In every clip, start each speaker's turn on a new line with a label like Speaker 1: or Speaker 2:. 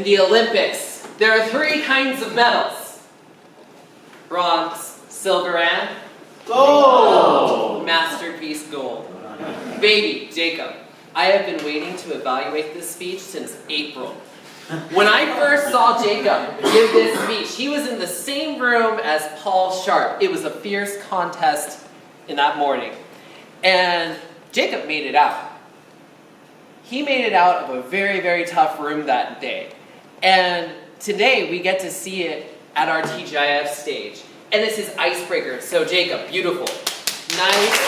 Speaker 1: the Olympics, there are 3 kinds of medals. Bronze, silver, and gold. Masterpiece gold. Baby, Jacob, I have been waiting to evaluate this speech since April. When I first saw Jacob give this speech, he was in the same room as Paul Sharp. It was a fierce contest in that morning. And Jacob made it out. He made it out of a very, very tough room that day. And today we get to see it at our TGIF stage. And this is Icebreaker. So Jacob, beautiful. Nice.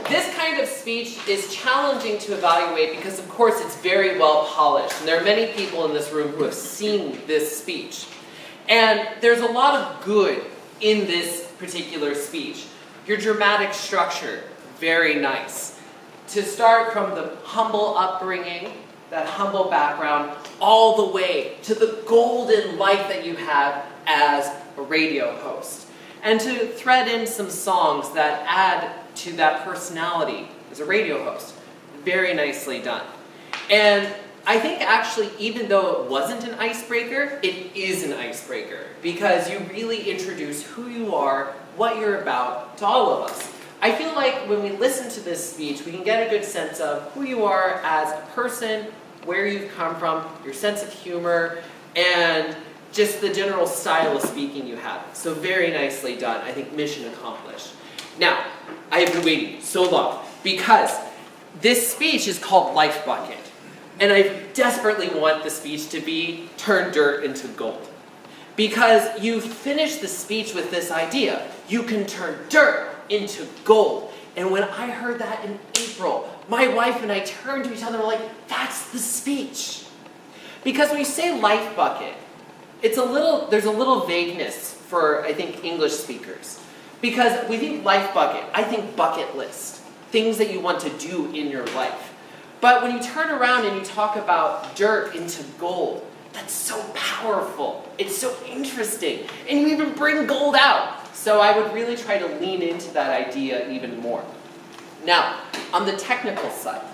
Speaker 1: This kind of speech is challenging to evaluate because, of course, it's very well polished. And there are many people in this room who have seen this speech. And there's a lot of good in this particular speech. Your dramatic structure, very nice. To start from the humble upbringing, that humble background, all the way to the golden life that you have as a radio host. And to thread in some songs that add to that personality as a radio host. Very nicely done. And I think actually, even though it wasn't an icebreaker, it is an icebreaker because you really introduce who you are, what you're about to all of us. I feel like when we listen to this speech, we can get a good sense of who you are as a person, where you've come from, your sense of humor, and just the general style of speaking you have. So very nicely done. I think mission accomplished. Now, I have been waiting so long because this speech is called Life Bucket. And I desperately want the speech to be turn dirt into gold. Because you finish the speech with this idea. You can turn dirt into gold. And when I heard that in April, my wife and I turned to each other and were like, that's the speech. Because when you say life bucket, there's a little vagueness for, I think, English speakers. Because we think life bucket, I think bucket list. Things that you want to do in your life. But when you turn around and you talk about dirt into gold, that's so powerful. It's so interesting. And you even bring gold out. So I would really try to lean into that idea even more. Now, on the technical side,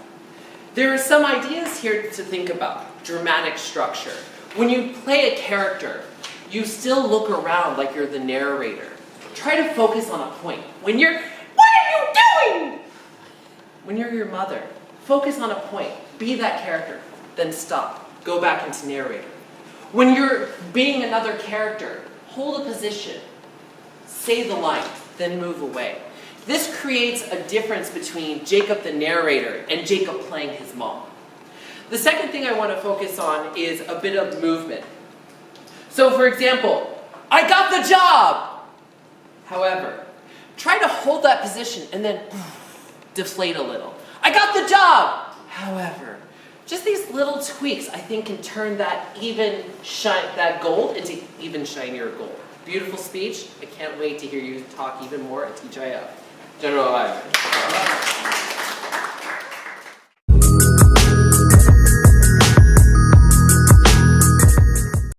Speaker 1: there are some ideas here to think about. Dramatic structure. When you play a character, you still look around like you're the narrator. Try to focus on a point. What are you doing? When you're your mother, focus on a point. Be that character. Then stop. Go back into narrator. When you're being another character, hold a position. Say the line, then move away. This creates a difference between Jacob the narrator and Jacob playing his mom. The second thing I want to focus on is a bit of movement. So for example, I got the job! However, try to hold that position and then deflate a little. I got the job! However, just these little tweaks I think can turn that gold into even shinier gold. Beautiful speech. I can't wait to hear you talk even more at TGIF. General Evaluator.